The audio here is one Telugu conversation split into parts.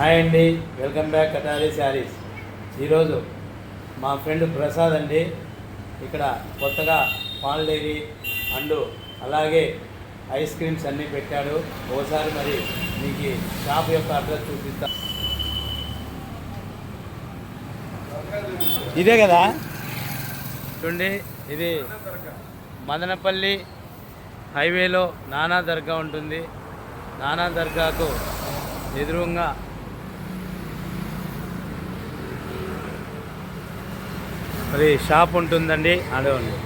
హాయ్ అండి, వెల్కమ్ బ్యాక్ కటారీ శారీస్. ఈరోజు మా ఫ్రెండ్ ప్రసాద్ అండి ఇక్కడ కొత్తగా పాల్ డైరీ అండ్ అలాగే ఐస్ క్రీమ్స్ అన్నీ పెట్టాడు. ఓసారి మరి మీకు షాప్ యొక్క అడ్రస్ చూపిస్తా. ఇదే కదా చూడండి, ఇది మదనపల్లి హైవేలో నానా దర్గా ఉంటుంది. నానా దర్గాకు ఎదురుగా మరి షాప్ ఉంటుందండి. అడవండి.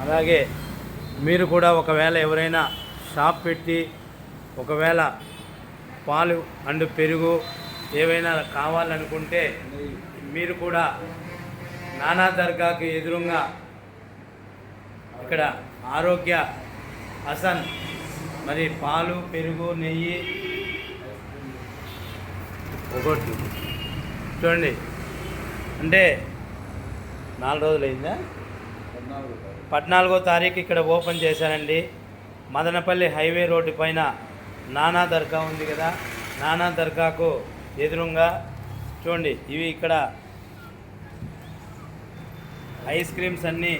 అలాగే మీరు కూడా ఒకవేళ ఎవరైనా షాప్ పెట్టి ఒకవేళ పాలు అండ్ పెరుగు ఏవైనా కావాలనుకుంటే మీరు కూడా నానా దర్గాకి ఎదురుగా ఇక్కడ ఆరోగ్య హసన్ మరి పాలు పెరుగు నెయ్యి ఒకటి చూడండి. అంటే 4 రోజులు అయిందా? 14వ తారీఖు ఇక్కడ ఓపెన్ చేశానండి. మదనపల్లి హైవే రోడ్డు పైన నానా దర్గా ఉంది కదా, నానా దర్గాకు ఎదురుగా చూడండి. ఇవి ఇక్కడ ఐస్ క్రీమ్స్ అన్నీ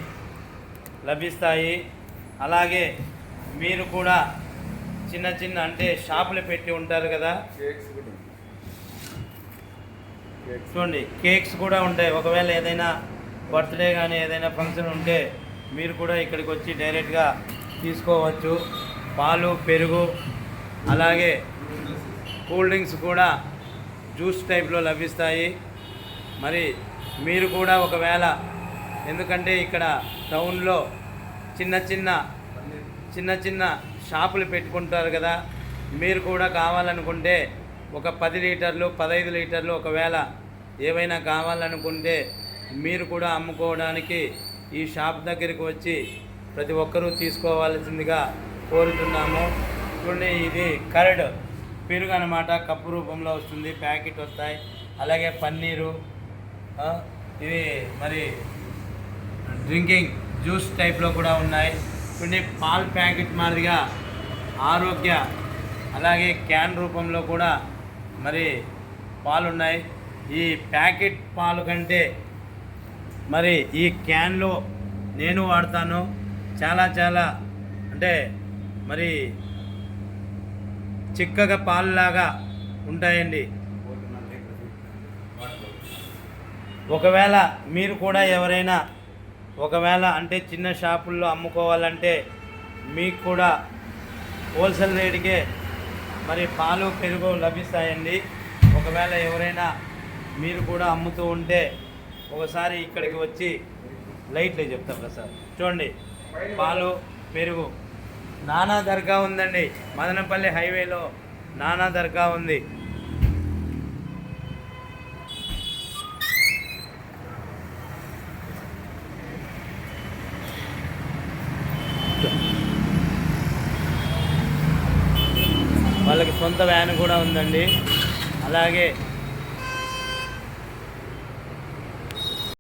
లభిస్తాయి. అలాగే మీరు కూడా చిన్న చిన్న అంటే షాపులు పెట్టి ఉంటారు కదా, చూడండి కేక్స్ కూడా ఉంటాయి. ఒకవేళ ఏదైనా బర్త్డే కానీ ఏదైనా ఫంక్షన్ ఉంటే మీరు కూడా ఇక్కడికి వచ్చి డైరెక్ట్గా తీసుకోవచ్చు. పాలు పెరుగు అలాగే కూల్ డ్రింక్స్ కూడా జ్యూస్ టైప్లో లభిస్తాయి. మరి మీరు కూడా ఒకవేళ ఎందుకంటే ఇక్కడ టౌన్లో చిన్న చిన్న షాపులు పెట్టుకుంటారు కదా, మీరు కూడా కావాలనుకుంటే ఒక 10 లీటర్లు 15 లీటర్లు ఒకవేళ ఏవైనా కావాలనుకుంటే మీరు కూడా అమ్ముకోవడానికి ఈ షాప్ దగ్గరికి వచ్చి ప్రతి ఒక్కరూ తీసుకోవాల్సిందిగా కోరుతున్నాము. చూడండి, ఇది కర్డ్ పెరుగు అనమాట. కప్పు రూపంలో వస్తుంది, ప్యాకెట్ వస్తాయి. అలాగే పన్నీరు, ఇవి మరి డ్రింకింగ్ జ్యూస్ టైప్లో కూడా ఉన్నాయి. చూడండి, పాల్ ప్యాకెట్ మాదిరిగా ఆరోగ్య అలాగే క్యాన్ రూపంలో కూడా మరి పాలు ఉన్నాయి. ఈ ప్యాకెట్ పాలు కంటే మరి ఈ క్యాన్లో నేను వాడతాను. చాలా అంటే మరి చిక్కగా పాలులాగా ఉంటాయండి. ఒకవేళ మీరు కూడా ఎవరైనా ఒకవేళ అంటే చిన్న షాపుల్లో అమ్ముకోవాలంటే మీకు కూడా హోల్సేల్ రేటుకే మరి పాలు పెరుగు లభిస్తాయండి. ఒకవేళ ఎవరైనా మీరు కూడా అమ్ముతూ ఉంటే ఒకసారి ఇక్కడికి వచ్చి లైట్లు చెప్తా ప్రసాద్. చూడండి, పాలు పెరుగు నానా దర్గా ఉందండి. మదనపల్లి హైవేలో నానా దర్గా ఉంది. వాళ్ళకి సొంత వ్యాన్ కూడా ఉందండి. అలాగే